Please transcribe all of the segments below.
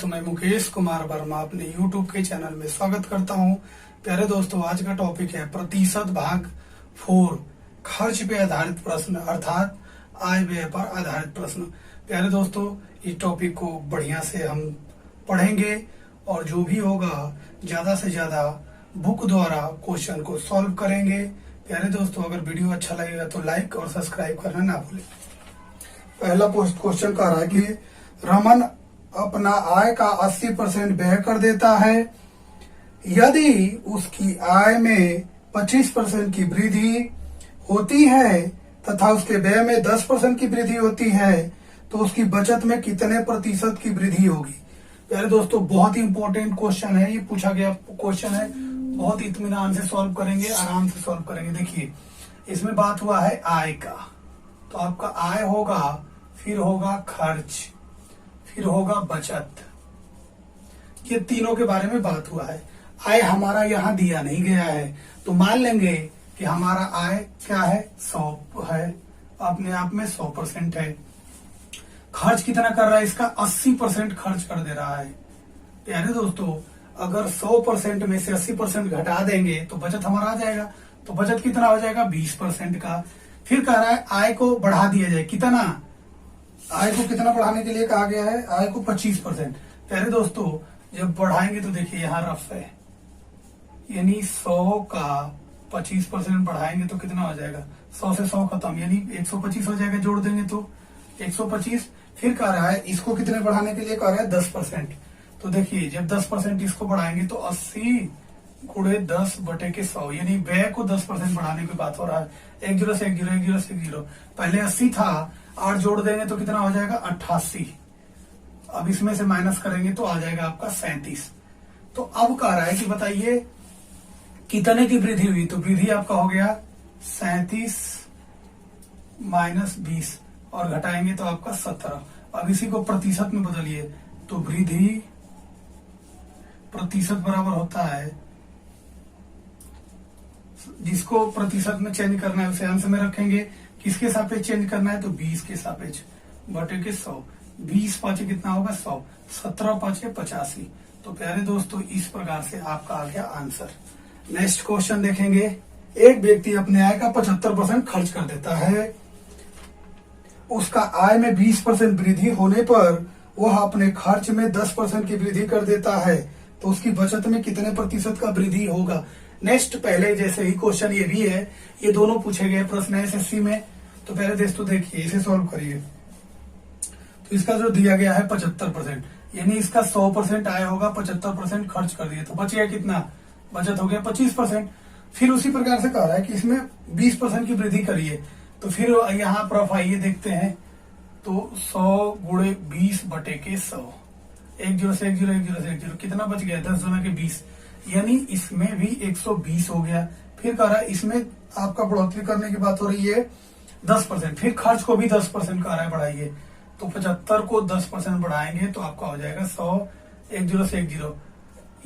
दोस्तों, मैं मुकेश कुमार वर्मा अपने YouTube के चैनल में स्वागत करता हूं। प्यारे दोस्तों, आज का टॉपिक है प्रतिशत भाग 4 खर्च पे आधारित प्रश्न अर्थात आय व्यय पर आधारित प्रश्न। प्यारे दोस्तों, इस टॉपिक को बढ़िया से हम पढ़ेंगे और जो भी होगा ज्यादा से ज्यादा बुक द्वारा क्वेश्चन को सॉल्व करेंगे। प्यारे दोस्तों, अगर वीडियो अच्छा लगेगा तो लाइक और सब्सक्राइब करना ना भूलें। पहला क्वेश्चन कह रहा है कि रमन अपना आय का 80% व्यय कर देता है। यदि उसकी आय में 25% की वृद्धि होती है तथा उसके व्यय में 10% की वृद्धि होती है तो उसकी बचत में कितने प्रतिशत की वृद्धि होगी। प्यारे दोस्तों, बहुत ही इंपॉर्टेंट क्वेश्चन है, ये पूछा गया क्वेश्चन है। बहुत इत्मीनान से सॉल्व करेंगे, आराम से सॉल्व करेंगे। देखिए, इसमें बात हुआ है आय का, तो आपका आय होगा, फिर होगा खर्च, फिर होगा बचत। ये तीनों के बारे में बात हुआ है। आय हमारा यहाँ दिया नहीं गया है, तो मान लेंगे कि हमारा आय क्या है, 100 है, अपने आप में 100% है। खर्च कितना कर रहा है, इसका 80% खर्च कर दे रहा है। प्यारे दोस्तों, अगर 100% में से 80% घटा देंगे तो बचत हमारा आ जाएगा। तो बचत कितना हो जाएगा, 20% का। फिर कह रहा है आय को बढ़ा दिया जाए, कितना, आय को कितना बढ़ाने के लिए कहा गया है, आय को 25%। प्यारे दोस्तों, जब बढ़ाएंगे तो देखिए यहाँ रफ है, यानी 100 का 25% बढ़ाएंगे तो कितना हो जाएगा, 100 से 100 खत्म, यानी 125 हो जाएगा। जोड़ देंगे तो 125। फिर कह रहा है इसको कितने बढ़ाने के लिए कह रहा है, 10%। तो देखिए, जब 10% इसको बढ़ाएंगे तो 80 गुणे 10/100, यानी व्यय को 10% बढ़ाने की बात हो रहा है। 1 0 से 1 0 1 0 से 1 0, पहले 80 था, 8 जोड़ देंगे तो कितना हो जाएगा, 88। अब इसमें से माइनस करेंगे तो आ जाएगा आपका 37। तो अब कह रहा है कि बताइए कितने की वृद्धि हुई, तो वृद्धि आपका हो गया 37 - 20 और घटाएंगे तो आपका 17। अब इसी को प्रतिशत में बदलिए, तो वृद्धि प्रतिशत बराबर होता है, जिसको प्रतिशत में चेंज करना है उसे अंश में रखेंगे। किसके सापेक्ष चेंज करना है, तो 20 के सापेक्ष, बटे के 100। 20 पांचे कितना होगा, 100। 17 पांचे 85। तो प्यारे दोस्तों, इस प्रकार से आपका आ गया आंसर। नेक्स्ट क्वेश्चन देखेंगे। एक व्यक्ति अपने आय का 75% खर्च कर देता है। उसका आय में 20% वृद्धि होने पर वह अपने खर्च में 10% की वृद्धि कर देता है, तो उसकी बचत में कितने प्रतिशत का वृद्धि होगा। नेक्स्ट, पहले जैसे ही क्वेश्चन ये भी है, ये दोनों पूछे गए प्रश्न है एसएससी में। तो पहले दोस्तों देखिए, इसे सॉल्व करिए। तो इसका जो दिया गया है 75%, यानी इसका 100% आय होगा, 75% खर्च कर दिए, तो बच गया कितना, बचत हो गया 25%। फिर उसी प्रकार से कह रहा है कि इसमें 20% की वृद्धि करिए, तो फिर यहाँ पर आइए देखते हैं। तो 100 गुणे 20/100, 1 0 से 1 0 1 0 से 1 0, कितना बच गया, 10 दूना के 20, यानी इसमें भी 120 हो गया। फिर कह रहा है इसमें आपका बढ़ोतरी करने की बात हो रही है 10%, फिर खर्च को भी 10% कह रहा है बढ़ाइए। तो 75 को 10% बढ़ाएंगे तो आपका हो जाएगा 100, 1 0 से 1 0,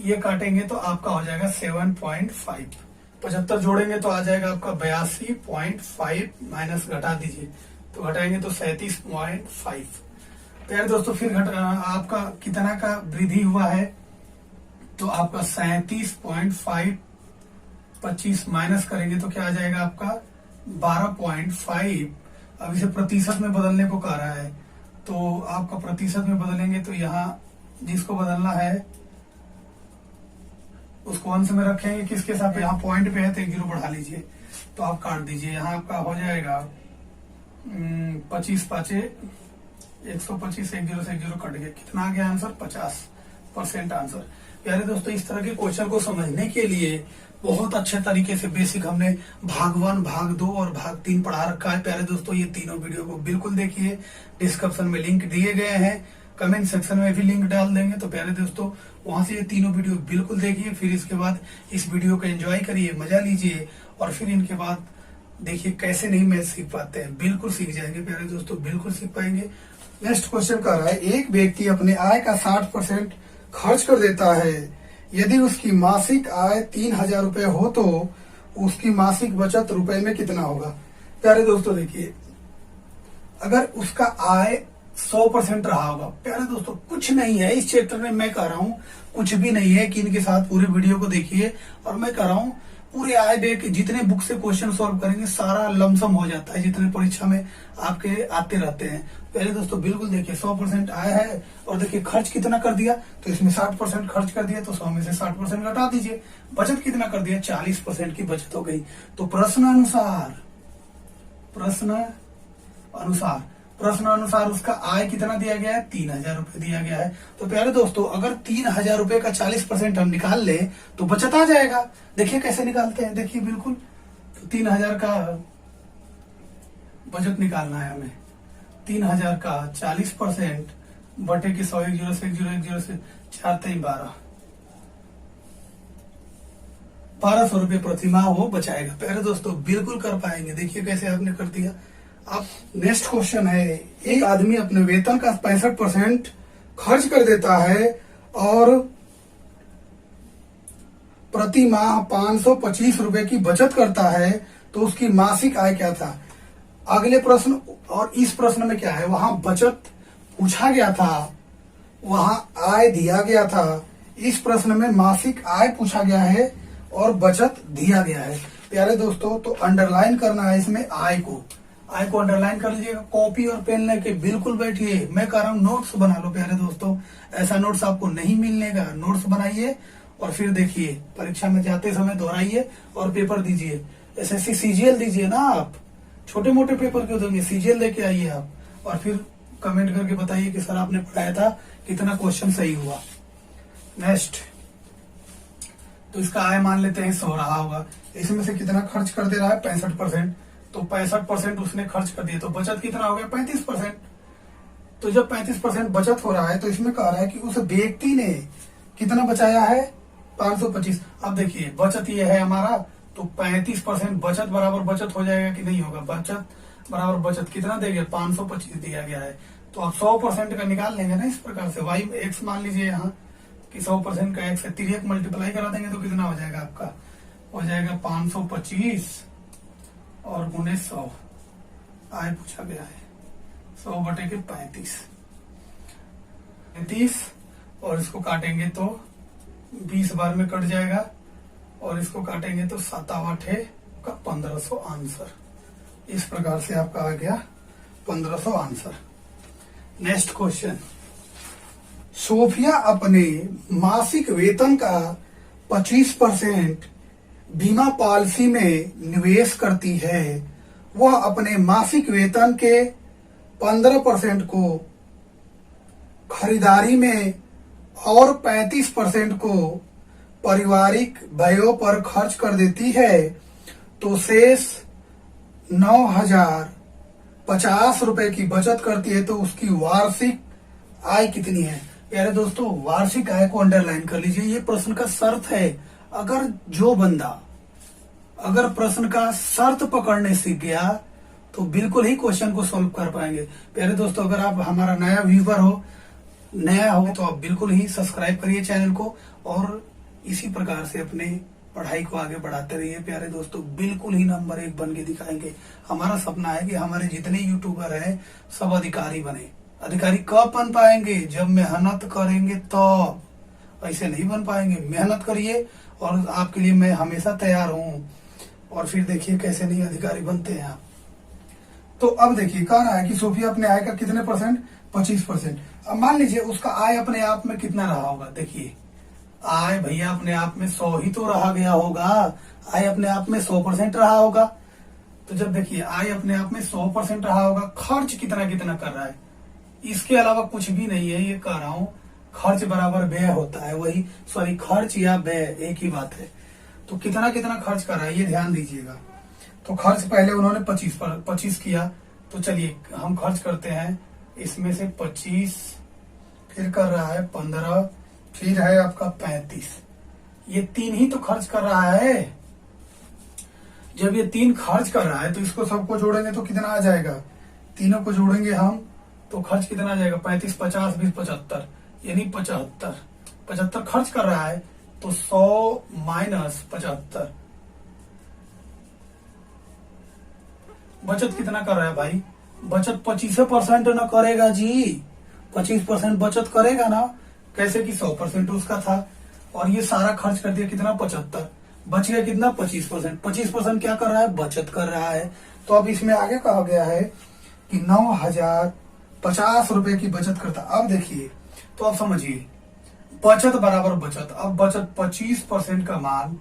ये काटेंगे तो आपका हो जाएगा 7.5। 75 जोड़ेंगे तो आ जाएगा आपका 82.5, माइनस घटा दीजिए तो घटाएंगे तो 37.5। प्यारे दोस्तों, फिर आपका कितना का वृद्धि हुआ है, तो आपका 37.5, 25 माइनस करेंगे तो क्या आ जाएगा आपका 12.5। अब इसे प्रतिशत में बदलने को कह रहा है, तो आपका प्रतिशत में बदलेंगे तो यहाँ जिसको बदलना है उसको अंश में रखेंगे। किसके साथ, यहाँ पॉइंट पे है तो 1 0 बढ़ा लीजिए, तो आप काट दीजिए। यहाँ आपका हो जाएगा 25 पांचे 125, 1 0 से 1 0 कट गया, कितना आ गया आंसर, 50% आंसर। प्यारे दोस्तों, इस तरह के क्वेश्चन को समझने के लिए बहुत अच्छे तरीके से बेसिक हमने भाग 1, भाग 2 और भाग 3 पढ़ा रखा है। प्यारे दोस्तों, ये तीनों वीडियो को बिल्कुल देखिए, डिस्क्रिप्शन में लिंक दिए गए हैं, कमेंट सेक्शन में भी लिंक डाल देंगे। तो प्यारे दोस्तों, वहां से ये तीनों वीडियो बिल्कुल देखिए, फिर इसके बाद इस वीडियो को एंजॉय करिए, मजा लीजिए, और फिर इनके बाद देखिए कैसे नहीं मैथ सीख पाते हैं, बिल्कुल सीख जाएंगे। प्यारे दोस्तों, बिल्कुल सीख पाएंगे। नेक्स्ट क्वेश्चन कह रहा है, एक व्यक्ति अपने आय का 60% खर्च कर देता है। यदि उसकी मासिक आय 3000 रुपए हो तो उसकी मासिक बचत रुपए में कितना होगा। प्यारे दोस्तों, देखिए, अगर उसका आय 100% रहा होगा। प्यारे दोस्तों कुछ नहीं है इस चैप्टर में, मैं कह रहा हूँ कुछ भी नहीं है कि इनके साथ पूरे वीडियो को देखिए। और मैं कह रहा हूँ पूरे आए देख जितने बुक से क्वेश्चन सॉल्व करेंगे सारा लमसम हो जाता है, जितने परीक्षा में आपके आते रहते हैं। पहले दोस्तों बिल्कुल देखिए 100% आया है, और देखिए खर्च कितना कर दिया, तो इसमें 60% खर्च कर दिया, तो 100 में से 60% घटा दीजिए। बचत कितना कर दिया, 40% की बचत हो गई। तो प्रश्न अनुसार उसका आय कितना दिया गया है, 3000 रुपए दिया गया है। तो प्यारे दोस्तों अगर 3000 रुपए का 40% हम निकाल ले तो बचत आ जाएगा। देखिए कैसे निकालते हैं, देखिए बिल्कुल। तो 3000 का बचत निकालना है हमें। 3000 का 40% बटे के 100, 1 0 से 1 0 1 0 से 4 3 1200 रुपये प्रति माह वो बचाएगा। प्यारे दोस्तों बिल्कुल कर पाएंगे, देखिए कैसे आपने कर दिया। अब नेक्स्ट क्वेश्चन है, एक आदमी अपने वेतन का 65% खर्च कर देता है और प्रति माह 525 रुपए की बचत करता है, तो उसकी मासिक आय क्या था। अगले प्रश्न और इस प्रश्न में क्या है, वहां बचत पूछा गया था, वहां आय दिया गया था। इस प्रश्न में मासिक आय पूछा गया है और बचत दिया गया है। प्यारे दोस्तों तो अंडरलाइन करना है इसमें आय को अंडरलाइन कर लीजिएगा। कॉपी और पेन लेके बिल्कुल बैठिए। मैं कह रहा हूँ नोट्स बना लो प्यारे दोस्तों, ऐसा नोट्स आपको नहीं मिलने का। नोट्स बनाइए और फिर देखिए परीक्षा में जाते समय दोहराइए और पेपर दीजिए। एसएससी सीजीएल दीजिए ना आप, छोटे मोटे पेपर क्यों देंगे, सीजीएल लेके आइए आप, और फिर कमेंट करके बताइए कि सर आपने पढ़ाया था, कितना क्वेश्चन सही हुआ। नेक्स्ट, तो इसका आय मान लेते हैं 100 रहा होगा, इसमें से कितना खर्च कर दे रहा है, 65%। तो 65% उसने खर्च कर दिया, तो बचत कितना हो गया, 35%। तो जब 35% बचत हो रहा है तो इसमें कह रहा है कि उस व्यक्ति ने कितना बचाया है, 525। अब देखिए बचत ये है हमारा, तो 35% बचत बराबर बचत हो जाएगा कि नहीं होगा। बचत बराबर बचत कितना देगा, 525 दिया गया है। तो आप 100% का निकाल लेंगे ना इस प्रकार से। वाई एक्स मान लीजिए यहाँ कि 100% का एक्स से 3 मल्टीप्लाई करा देंगे तो कितना हो जाएगा, आपका हो जाएगा 525 और गुणे 100। आय पूछा गया है 100 बटे के 35 और इसको काटेंगे तो 20 बार में कट जाएगा, और इसको काटेंगे तो 7 8 का 1500 आंसर। इस प्रकार से आपका आ गया 1500 आंसर। नेक्स्ट क्वेश्चन, सोफिया अपने मासिक वेतन का 25% बीमा पॉलिसी में निवेश करती है। वह अपने मासिक वेतन के 15% को खरीदारी में और 35% को पारिवारिक व्ययों पर खर्च कर देती है, तो शेष 9050 रुपए की बचत करती है। तो उसकी वार्षिक आय कितनी है। प्यारे दोस्तों वार्षिक आय को अंडरलाइन कर लीजिए, ये प्रश्न का शर्त है। अगर जो बंदा अगर प्रश्न का शर्त पकड़ने सीख गया तो बिल्कुल ही क्वेश्चन को सॉल्व कर पाएंगे। प्यारे दोस्तों अगर आप हमारा नया व्यूवर हो, नया हो, तो आप बिल्कुल ही सब्सक्राइब करिए चैनल को और इसी प्रकार से अपने पढ़ाई को आगे बढ़ाते रहिए। प्यारे दोस्तों बिल्कुल ही नंबर 1 बन के दिखाएंगे। हमारा सपना है कि हमारे जितने यूट्यूबर हैं सब अधिकारी बने। अधिकारी कब बन पाएंगे, जब मेहनत करेंगे तो, ऐसे नहीं बन पाएंगे। मेहनत करिए और आपके लिए मैं हमेशा तैयार हूँ। और फिर देखिए कैसे नहीं अधिकारी बनते हैं आप। तो अब देखिए कह रहा है कि सोफिया अपने आय का कितने परसेंट, 25%। अब मान लीजिए उसका आय अपने आप में कितना रहा होगा। देखिए आय भैया अपने आप में 100 ही तो रहा गया होगा, आय अपने आप में 100% रहा होगा। तो जब देखिए आय अपने आप में 100% रहा होगा, खर्च कितना कितना कर रहा है, इसके अलावा कुछ भी नहीं है। ये कह रहा हूं खर्च बराबर व्यय होता है, वही सॉरी खर्च या व्यय एक ही बात है। तो कितना कितना खर्च कर रहा है ये ध्यान दीजिएगा। तो खर्च पहले उन्होंने 25 किया, तो चलिए हम खर्च करते हैं इसमें से 25, फिर कर रहा है 15, फिर है आपका 35। ये 3 ही तो खर्च कर रहा है। जब ये 3 खर्च कर रहा है तो इसको सबको जोड़ेंगे तो कितना आ जाएगा, तीनों को जोड़ेंगे हम तो खर्च कितना आ जाएगा, 35 50 20 75, यानी 75 खर्च कर रहा है। तो 100 माइनस 75, बचत कितना कर रहा है भाई, बचत 25% न करेगा जी, 25% बचत करेगा ना, कैसे कि 100% उसका था और ये सारा खर्च कर दिया कितना 75, बच गया कितना 25%। 25% क्या कर रहा है, बचत कर रहा है। तो अब इसमें आगे कहा गया है कि 9,050 रुपए की बचत करता। अब देखिए, तो अब समझिए, बचत बराबर बचत। अब बचत 25% का मान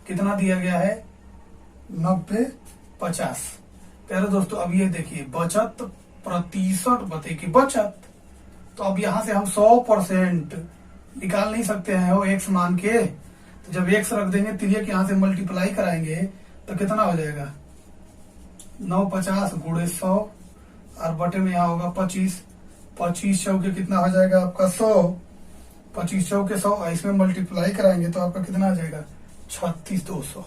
कितना दिया गया है, 90 50। प्यारे दोस्तों अब ये देखिए, बचत प्रतिशत बते की बचत। तो अब यहां से हम 100% निकाल नहीं सकते हैं वो एक्स मान के। तो जब एक्स रख देंगे तिर्यक यहां से मल्टीप्लाई कराएंगे तो कितना हो जाएगा, 950 गुणे 100 और बटे में यहाँ होगा 25। 25 चौके कितना हो जाएगा आपका 100, 25 चौके 100, इसमें मल्टीप्लाई कराएंगे तो आपका कितना आ जाएगा 36,200।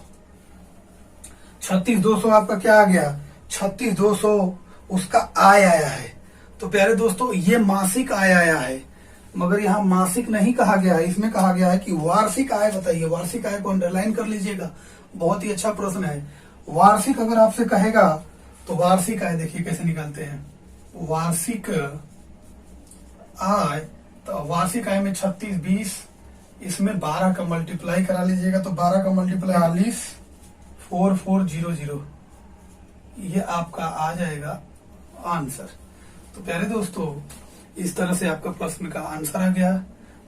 36,200 आपका क्या आ गया, 36,200 उसका आय आया है। तो प्यारे दोस्तों ये मासिक आय आया है, मगर यहाँ मासिक नहीं कहा गया है, इसमें कहा गया है कि वार्षिक आय बताइए। वार्षिक आय को अंडरलाइन कर लीजिएगा, बहुत ही अच्छा प्रश्न है। वार्षिक अगर आपसे कहेगा तो वार्षिक आय देखिए कैसे निकालते हैं, वार्षिक आय। तो वार्षिक आय में 36 20, इसमें 12 का मल्टीप्लाई करा लीजिएगा तो 12 का मल्टीप्लाई 4400, ये आपका आ जाएगा आंसर। तो प्यारे दोस्तों इस तरह से आपका प्रश्न का आंसर आ गया।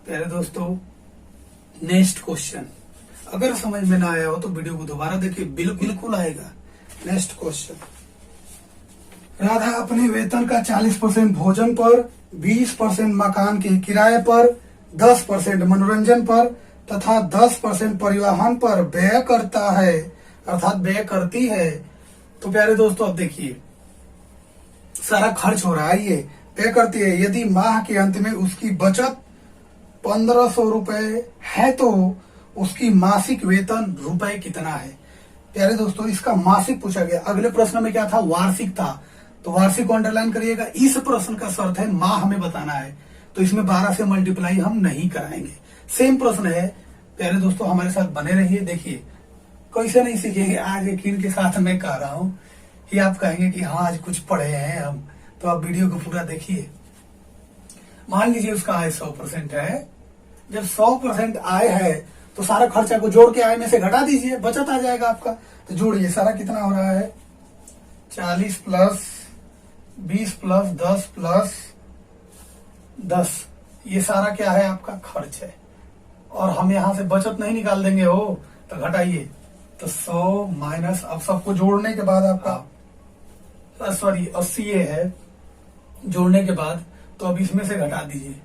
प्यारे दोस्तों नेक्स्ट क्वेश्चन, अगर समझ में ना आया हो तो वीडियो को दोबारा देखिए, बिल्कुल आएगा। नेक्स्ट क्वेश्चन, राधा अपने वेतन का 40% भोजन पर, 20% मकान के किराए पर, 10% मनोरंजन पर तथा 10% परिवहन पर व्यय करता है, अर्थात व्यय करती है। तो प्यारे दोस्तों अब देखिए, सारा खर्च हो रहा है, ये व्यय करती है। यदि माह के अंत में उसकी बचत 1500 रुपए है तो उसकी मासिक वेतन रुपए कितना है। प्यारे दोस्तों इसका मासिक पूछा गया, अगले प्रश्न में क्या था, वार्षिक था। तो वार्षिक को अंडरलाइन करिएगा। इस प्रश्न का शर्त है माह हमें बताना है, तो इसमें 12 से मल्टीप्लाई हम नहीं कराएंगे। सेम प्रश्न है प्यारे दोस्तों, हमारे साथ बने रहिए। देखिए कैसे नहीं सीखेंगे, आज यकीन के साथ मैं कह रहा हूं कि आप कहेंगे कि हाँ आज कुछ पढ़े हैं हम, तो आप वीडियो को पूरा देखिए। मान लीजिए उसका आय 100% है, जब 100% आय है तो सारा खर्चा को जोड़ के आय में से घटा दीजिए, बचत आ जाएगा आपका। तो जोड़िए, सारा कितना हो रहा है, 40 प्लस 20 प्लस 10 प्लस 10, ये सारा क्या है आपका खर्च है। और हम यहां से बचत नहीं निकाल देंगे हो, तो घटाइए, तो 100 माइनस, अब सबको जोड़ने के बाद आपका सॉरी 80 ये है, जोड़ने के बाद तो अब इसमें से घटा दीजिए।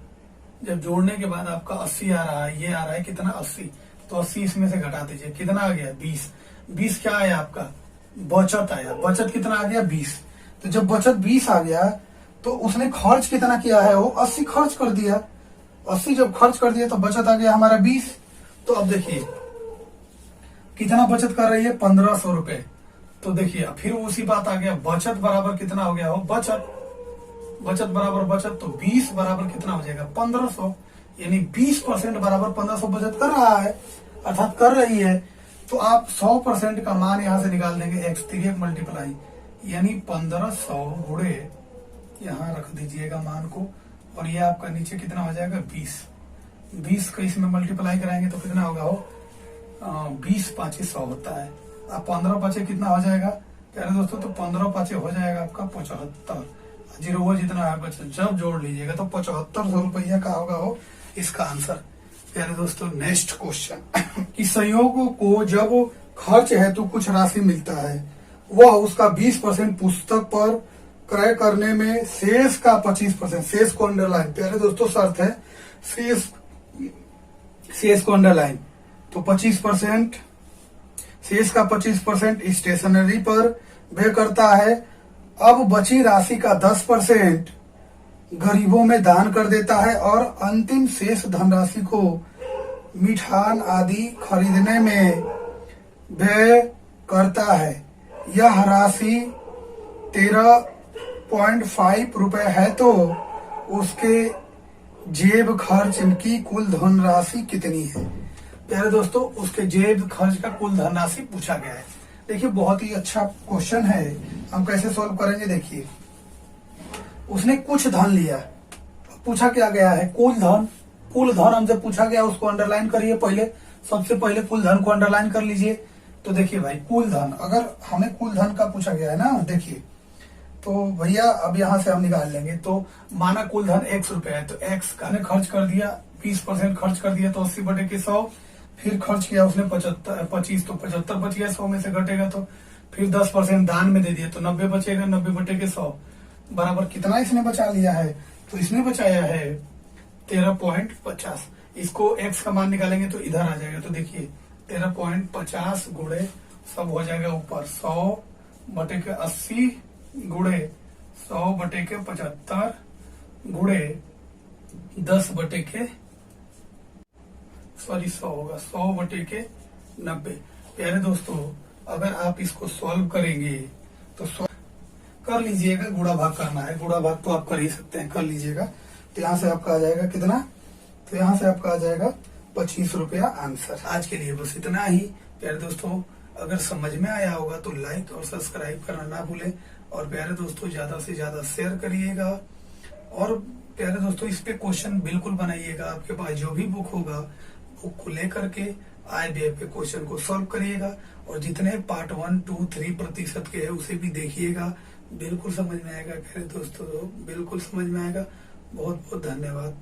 जब जोड़ने के बाद आपका 80 आ रहा है, ये आ रहा है कितना 80, तो 80 इसमें से घटा दीजिए, कितना आ गया 20। 20 क्या आया आपका, बचत आया। बचत कितना आ गया 20। तो जब बचत 20 आ गया तो उसने खर्च कितना किया है, वो 80 खर्च कर दिया। 80 जब खर्च कर दिया तो बचत आ गया हमारा 20। तो अब देखिए कितना बचत कर रही है, 1500 रुपए। तो देखिए फिर उसी बात आ गया, बचत बराबर कितना हो गया हो, बचत बराबर बचत, तो 20 बराबर कितना हो जाएगा 1500, यानी 20% बराबर 1500 बचत कर रहा है, अर्थात कर रही है। तो आप 100% का मान यहां से निकाल देंगे, एक्स तिर्यक मल्टीप्लाई, यानी 1500 गुणे यहाँ रख दीजिएगा मान को, और ये आपका नीचे कितना हो जाएगा 20। 20 का इसमें मल्टीप्लाई कराएंगे तो कितना होगा हो, 20 5 100 होता है। अब 15 5 कितना हो जाएगा प्यारे दोस्तों, तो 15 5 हो जाएगा आपका 75। जीरो वो जितना है बचत, जब जोड़ लीजिएगा तो 7500 रुपया का होगा हो इसका आंसर। प्यारे दोस्तों नेक्स्ट क्वेश्चन, कि संयोगों को जब खर्च है तो कुछ राशि मिलता है, वह उसका 20% पुस्तक पर क्रय करने में, शेष का 25%, शेष को अंडरलाइन, प्यारे दोस्तों शर्त है शेष को अंडरलाइन, तो 25%, शेष का 25% स्टेशनरी पर व्यय करता है। अब बची राशि का 10% गरीबों में दान कर देता है और अंतिम शेष धनराशि को मिठान आदि खरीदने में व्यय करता है। यह राशि 13.5 रुपए है तो उसके जेब खर्च की कुल धनराशि कितनी है। प्यारे दोस्तों उसके जेब खर्च का कुल धनराशि पूछा गया है। देखिए बहुत ही अच्छा क्वेश्चन है, हम कैसे सॉल्व करेंगे देखिए। उसने कुछ धन लिया। पूछा क्या गया है? कुल धन। कुल धन हमसे पूछा गया, उसको अंडरलाइन करिए पहले। सबसे पहले कुल धन को अंडरलाइन कर लीजिए। तो देखिए भाई, कुल धन, अगर हमें कुल धन का पूछा गया है ना, देखिए तो भैया अब यहाँ से हम निकाल लेंगे। तो माना कुल धन x रुपया है, तो x का ने खर्च कर दिया, 20% खर्च कर दिया, तो 80/100। फिर खर्च किया उसने 25, तो 75 बच गया, 100 में से घटेगा तो। फिर 10% दान में दे दिया, तो 90 बचेगा, 90/100 बराबर कितना इसने बचा लिया है? तो इसने बचाया है 13.50। इसको x का मान निकालेंगे तो इधर आ जाएगा। तो देखिए 13.50 गुणे सब हो जाएगा ऊपर 100/80 गुणे 100/75 गुणे 100 होगा 100/90। प्यारे दोस्तों, अगर आप इसको सॉल्व करेंगे तो कर लीजिएगा। गुणा भाग करना है, गुणा भाग तो आप कर ही सकते हैं, कर लीजिएगा। तो यहाँ से आपका आ जाएगा कितना? तो यहाँ से आपका आ जाएगा 25 रुपया आंसर। आज के लिए बस इतना ही। प्यारे दोस्तों, अगर समझ में आया होगा तो लाइक और सब्सक्राइब करना ना भूलें। और प्यारे दोस्तों, ज्यादा से ज्यादा शेयर करिएगा। और प्यारे दोस्तों, इस पे क्वेश्चन बिल्कुल बनाइएगा। आपके पास जो भी बुक होगा, बुक को लेकर के IBF पे क्वेश्चन को सॉल्व करिएगा। और जितने पार्ट 1, 2, 3% के है उसे भी देखिएगा। बिल्कुल समझ में आएगा प्यारे दोस्तों, बिल्कुल समझ में आएगा। बहुत बहुत धन्यवाद।